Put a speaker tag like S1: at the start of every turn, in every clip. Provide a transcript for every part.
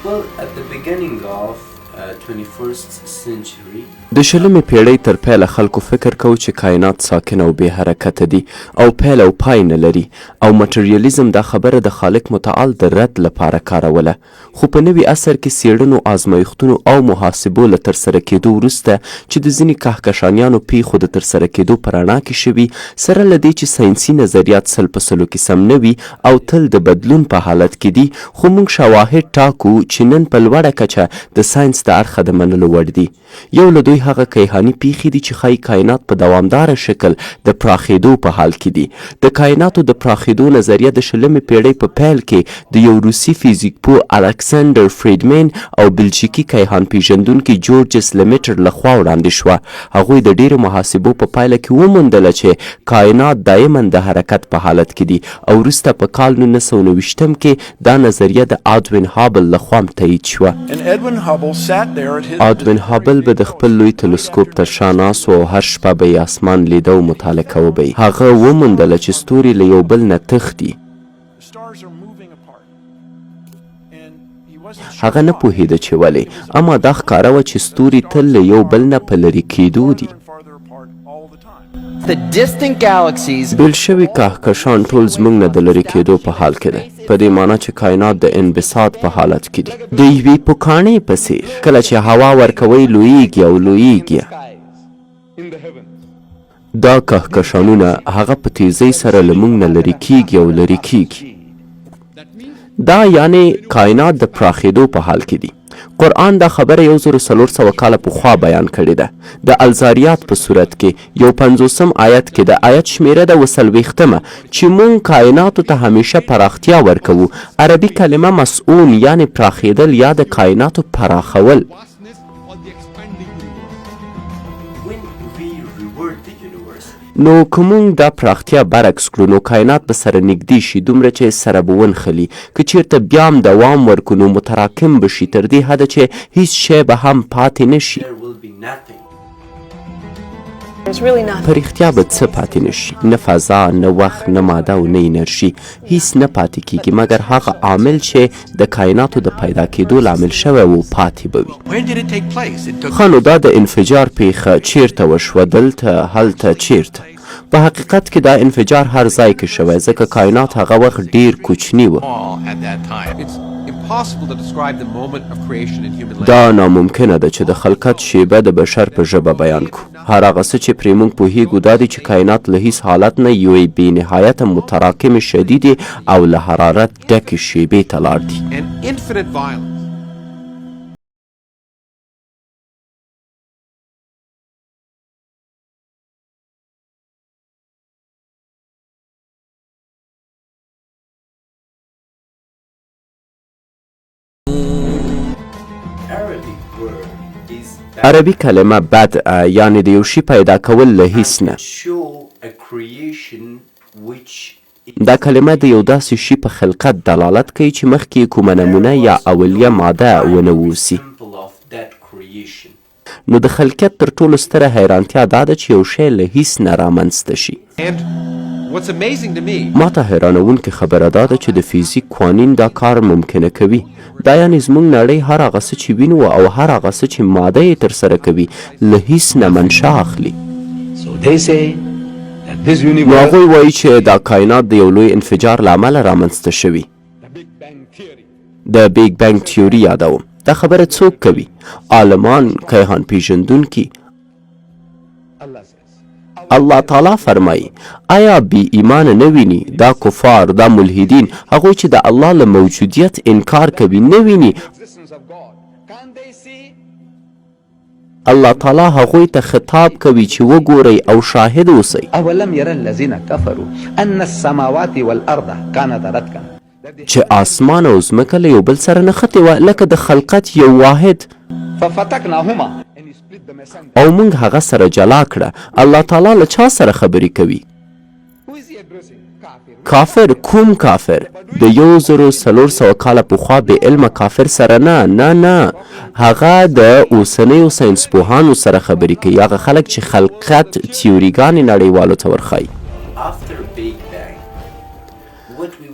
S1: Well, at the beginning of 21st century
S2: د شلمې پیړۍ تر پیله خلکو فکر کو چې کائنات ساکن او بې حرکته دي او پیل او پای نه لري او مټریالیزم دا خبره د خالق متعال د رد لپاره کاروله خو په نوي عصر کې څېړنو آزمایښتونو او محاسبو له ترسره کېدو وروسته چې د ځینې کهکشانیانو پیښو د ترسره کېدو په رڼا کې شوي سره له دې چې ساینسي نظریات سل په سلو کې سم نه وي او تل د بدلون په حالت کې دي خو موږ شواهد ټاکو چې نن په لوړه کچه د ساینس د اړخه د منلو وړ دي یو له دوی هغه کیهاني پیښې دي چې ښایي کائنات په دوامداره شکل د پراخېدو په حال کې دي د کائناتو د پراخېدو نظریه د شلمې پیړۍ په پیل کې د یو روسي فیزیک پوه الکساندر فریډمن او بلژیکي کیهان پیژندونکي جورجس لمیټر لخوا وړاندې شوه هغوی د ډېرو محاسبو په پایله کې وموندله چې کائنات دایما د حرکت په حالت کې دي او وروسته په کال 1929 کې دا نظریه د آدوین هابل لخوا تایید شوه آدوین هابل به د خپل لوی تلسکوپ تر شا ناست و او هر شپه به یې اسمان لیده او مطالعه کوه به هغه وموندله چې ستوري له یو بل نه تښتي هغه نه پوهېده چې ولې اما دا ښکاره وه چې ستوري تل له یو بل نه په لرې کېدو دي بیل شوي کهکشان ټول زموږ نه د لرې کېدو په حال کې دی په دې معنی چې کائنات د انبساط په حالت کې دي د یوې پوکاڼې په څېر کله چې هوا ورکوئ لویږي او لویږي دا کهکشانونه هغه په تیزۍ سره له موږ نه لرې کېږي او لرې کېږي دا یعنې کائنات د پراخېدو په حال کې دي قرآن دا خبره 1400 کاله پخوا بیان کړې ده د الزاریات په صورت کې یو 50 آیت کې د آیت شمیره د 40 چې مونږ کائناتو ته همیشه پراختیا ورکوو عربي کلمه مسعون یعنی پراخېدل یا د کائناتو پراخول نو که مونږ دا پراختیا برعکس کړو نو کائنات به سره نږدې شي دومره چې سره به ونښلي که چیرته بیا هم دوام ورکړو نو متراکم به شي تر دې حده چې هیڅ شی به هم پاتې نه شي په رښتیا به څه پاتې نه شي نه فضا نه وخت نه ماده او نه انرژي هیڅ نه پاتې کیږي مګر هغه عامل چې د کائناتو د پیدا کېدو لامل شوی و پاتې به وي ښه نو دا د انفجار پیښه چیرته وشوه دلته هلته چیرته په حقیقت کې دا انفجار هر ځای کې شوی ځکه کائنات هغه وخت ډیر کوچني و دا ناممکنه ده چې د خلقت شیبه د بشر په ژبه بیان کو هر هغه څه چې پرې موږ پوهیږو دا دی چې کائنات له هیڅ حالت نه یوې بې نهایته متراکمې شدیدې او له حرارت ډکې شیبې ته لاړ دي عربي کلمه بدء یعنی د یو شي پیدا کول له هیڅ نه دا کلمه د یو داسې شي په خلقت دلالت کوي چې مخکې کومه نمونه یا اولیه ماده ونه اوسي نو د خلقت تر ټولو ستره حیرانتیا دا ده چې یو شی له هیڅ نه رامنځته شي ما ته حیرانوونکې خبره دا ده چې د فیزیک قوانین دا کار ممکنه کوي دا یعنې زموږ نړۍ هر هغه څه چې وینو او هر هغه څه چې ماده یې ترسره کوي له هیڅ نه منشا اخلي نو هغوی وایي چې دا کائنات د یو لوی انفجار له امله رامنځته شوي د بیگ بنګ تیوري یادوم دا خبره څوک کوي عالمان کیهان پیژندونکي الله تعالی فرمایي آیا بی ایمان نه ویني دا کفار دا ملحدین هغوی چې د الله له موجودیت انکار کوي نه ویني الله تعالی هغوی ته خطاب کوي چې وګورئ او شاهد اوسئ
S3: اولم ير الذين كفروا ان السماوات والارض كانتا رتقا
S2: چې آسمان او ځمکه له یو بل سره نښتې وه لکه د خلقت یو واحد
S3: ففتقناهما
S2: او موږ هغه سره جلا کړه الله تعالی له چا سره خبرې کوي کافر کوم کافر د 1400 کاله پخوا بې علمه کافر سره نه نه نه هغه د اوسنیو ساینس پوهانو سره خبرې کوي هغه خلک چې خلقت تیوریګانې نړیوالو ته ورښایي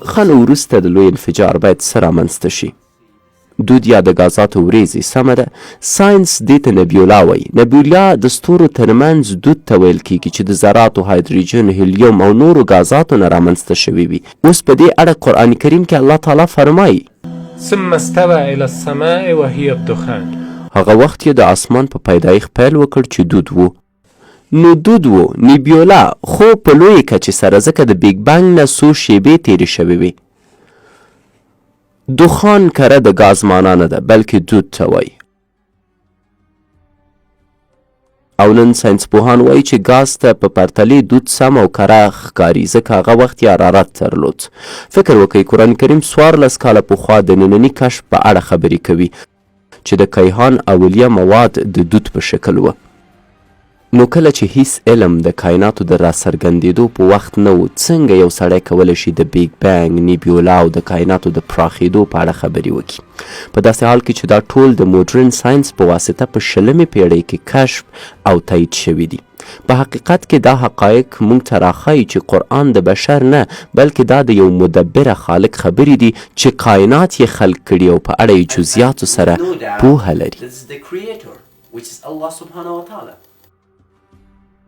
S2: ښه نو وروسته د لوی انفجار باید څه رامنځته شي دود یا د غازاتو وریځې سمه ده. ساینس دې ته نبیولا وایي. نبیولا د ستورو ترمنځ دود ته ویل کیږي چې د ذراتو، هایدروجن، هیلیوم او نورو غازاتو نه رامنځته شوي وي. اوس په دې اړه قرآن کریم کې الله تعالی فرمایي
S4: ثم استوى الى السماء وهي الدخان.
S2: هغه وخت یې د اسمان په پیدایښت پیل وکړ چې دود و. نو دود و نیبیولا، خو په لویې کچې سره ځکه د بیګ بنګ نه څو شیبې تېرې شوې وې. دخان کره د ګاز معنا نه ده بلکې دود ته وایي. او نن ساینس پوهان وایي چې ګاز ته په پرتلې دود سم او کره ښکاري ځکه هغه وخت یې حرارت درلود. فکر وکړئ قرآن کریم 14 کاله پخوا د ننني کشف په اړه خبرې کوي چې د کیهان اولیه مواد د دود په شکل وه. نو کله چې هیڅ علم د کائناتو د راڅرګندېدو په وخت نه و، څنګه یو سړی کولی شي د بیګ بنګ، نیبیولا او د کائناتو د پراخېدو په اړه خبرې وکړي؟ په داسې حال کې چې دا ټول د موډرن ساینس په واسطه په 20مې پیړۍ کې کشف او تایید شوي دي. په حقیقت کې دا حقایق موږ ته راښایي چې قرآن د بشر نه بلکې دا د یو مدبره خالق خبرې دي چې کائنات یې خلق کړي او په اړه یې جزیاتو سره پوهه لري.
S1: This is the creator, which is Allah subhanahu wa ta'ala.